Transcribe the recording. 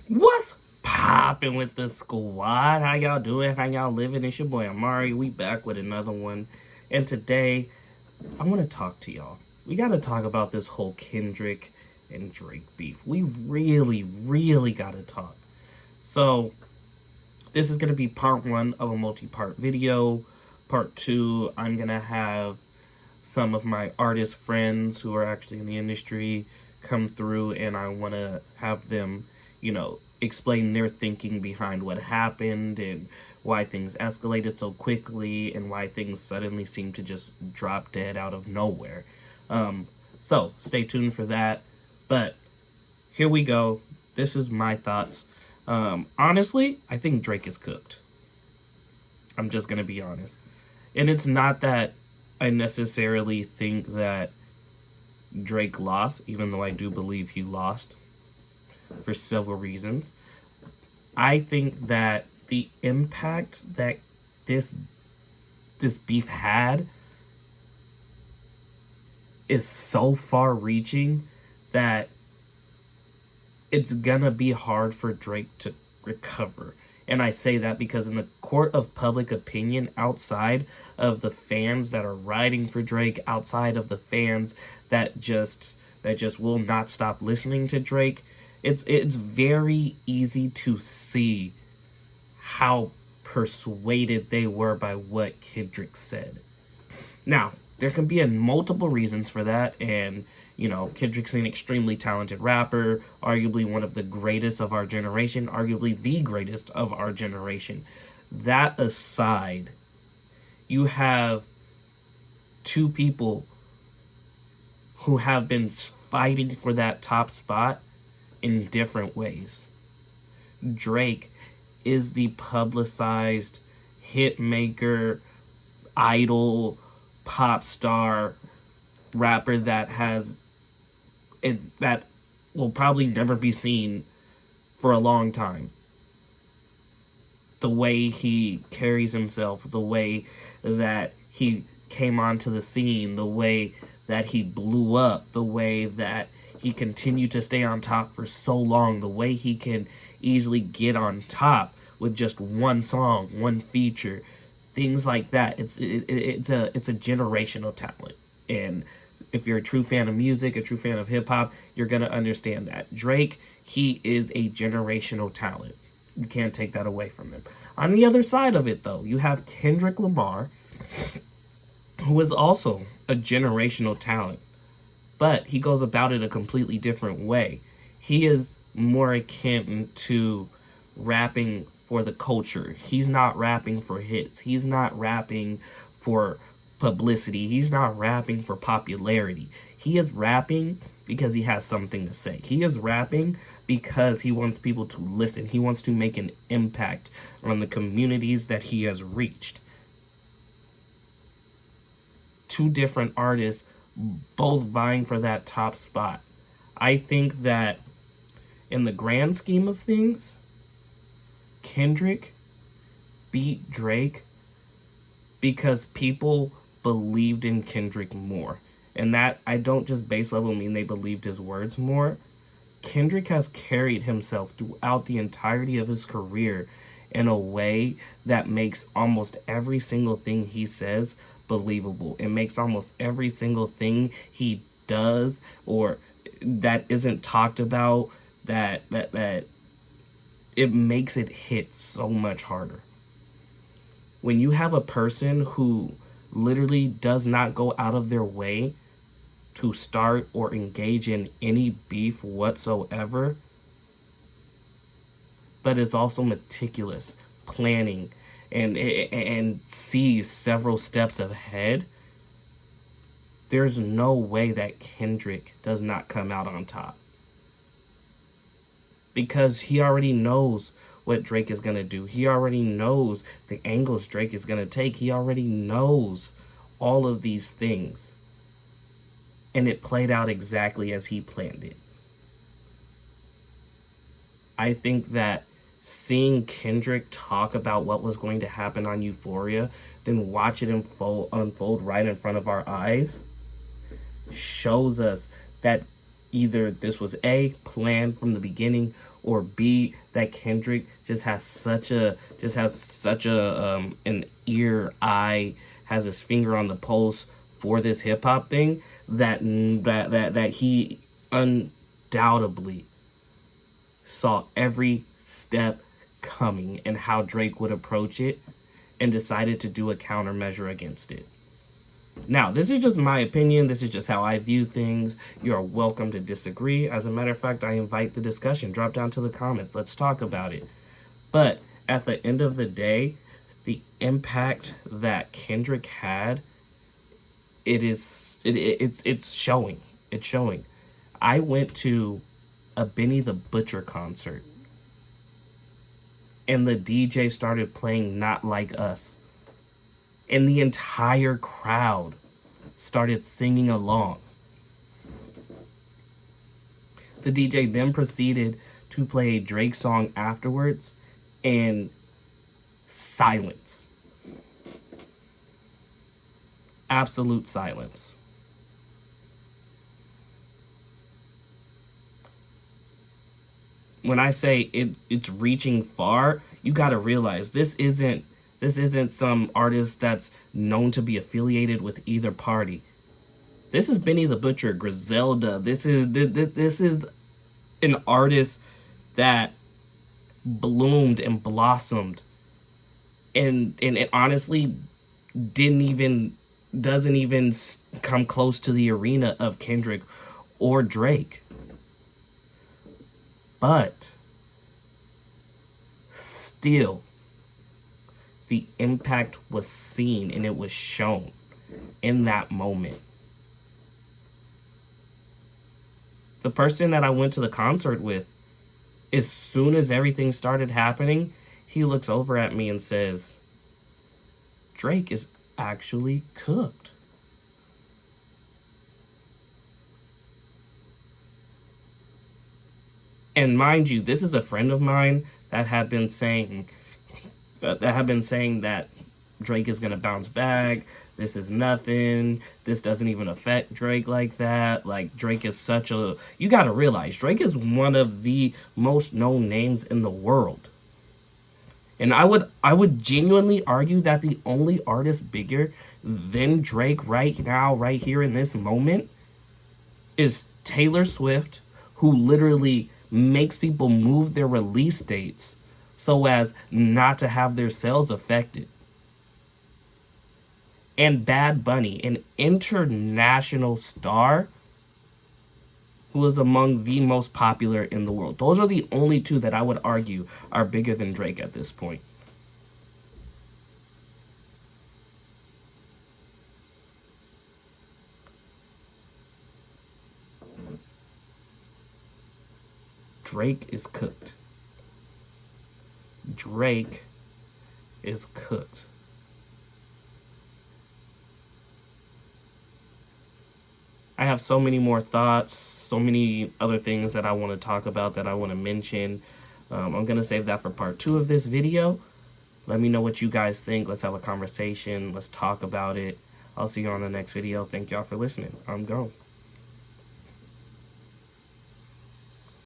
What's popping with the squad? How y'all doing? How y'all living? It's your boy Amauri. We back with another one. And today, I want to talk to y'all. We got to talk about this whole Kendrick and Drake beef. We really got to talk. So, this is going to be part one of a multi-part video. Part two, I'm going to have some of my artist friends who are actually in the industry come through, and I want to have them, explain their thinking behind what happened and why things escalated so quickly and why things suddenly seem to just drop dead out of nowhere. So stay tuned for that. But here we go. This is my thoughts. Honestly, I think Drake is cooked. I'm just going to be honest. And it's not that I necessarily think that Drake lost, even though I do believe he lost for several reasons. I think that the impact that this beef had is so far reaching that it's gonna be hard for Drake to recover. And I say that because in the court of public opinion, outside of the fans that are riding for Drake, outside of the fans that just will not stop listening to Drake, it's very easy to see how persuaded they were by what Kendrick said. Now, there can be multiple reasons for that, and Kendrick's an extremely talented rapper, arguably one of the greatest of our generation, arguably the greatest of our generation. That aside, you have two people who have been fighting for that top spot in different ways. Drake is the publicized hit maker, idol, pop star rapper that will probably never be seen for a long time. The way he carries himself, the way that he came onto the scene, the way that he blew up, the way that he continued to stay on top for so long, the way he can easily get on top with just one song, one feature, things like that. It's a generational talent. And if you're a true fan of music, a true fan of hip hop, you're going to understand that. Drake, he is a generational talent. You can't take that away from him. On the other side of it, though, you have Kendrick Lamar, who is also a generational talent, but he goes about it a completely different way. He is more akin to rapping for the culture. He's not rapping for hits. He's not rapping for publicity. He's not rapping for popularity. He is rapping because he has something to say. He is rapping because he wants people to listen. He wants to make an impact on the communities that he has reached. Two different artists, both vying for that top spot. I think that in the grand scheme of things, Kendrick beat Drake because people believed in Kendrick more. And that, I don't just base level mean they believed his words more. Kendrick has carried himself throughout the entirety of his career in a way that makes almost every single thing he says believable. It makes almost every single thing he does or that isn't talked about, that it makes it hit so much harder. When you have a person who literally does not go out of their way to start or engage in any beef whatsoever, but is also meticulous, planning, and sees several steps ahead, there's no way that Kendrick does not come out on top. Because he already knows what Drake is going to do. He already knows the angles Drake is going to take. He already knows all of these things. And it played out exactly as he planned it. I think that seeing Kendrick talk about what was going to happen on Euphoria, then watch it unfold right in front of our eyes, shows us that either this was A, planned from the beginning, or B, that Kendrick just has such a an eye, has his finger on the pulse for this hip hop thing that he undoubtedly saw every step coming and how Drake would approach it, and decided to do a countermeasure against it. Now, this is just my opinion. This is just how I view things. You are welcome to disagree. As a matter of fact, I invite the discussion. Drop down to the comments. Let's talk about it. But at the end of the day, the impact that Kendrick had, it's showing. It's showing. I went to a Benny the Butcher concert, and the DJ started playing Not Like Us, and the entire crowd started singing along. The DJ then proceeded to play a Drake song afterwards, and silence. Absolute silence. When I say it's reaching far, you got to realize this isn't some artist that's known to be affiliated with either party. This is Benny the Butcher, Griselda. This is an artist that bloomed and blossomed, and it honestly doesn't even come close to the arena of Kendrick or Drake. But still, the impact was seen and it was shown in that moment. The person that I went to the concert with, as soon as everything started happening, he looks over at me and says, Drake is actually cooked. And mind you, this is a friend of mine that had been saying that Drake is gonna bounce back. This is nothing. This doesn't even affect Drake like that. Like, Drake is such a... You gotta realize, Drake is one of the most known names in the world. And I would genuinely argue that the only artist bigger than Drake right now, right here in this moment, is Taylor Swift, who literally makes people move their release dates so as not to have their sales affected. And Bad Bunny, an international star who is among the most popular in the world. Those are the only two that I would argue are bigger than Drake at this point. Drake is cooked. Drake is cooked. I have so many more thoughts, so many other things that I want to talk about, that I want to mention. I'm going to save that for part 2 of this video. Let me know what you guys think. Let's have a conversation. Let's talk about it. I'll see you on the next video. Thank y'all for listening. I'm gone.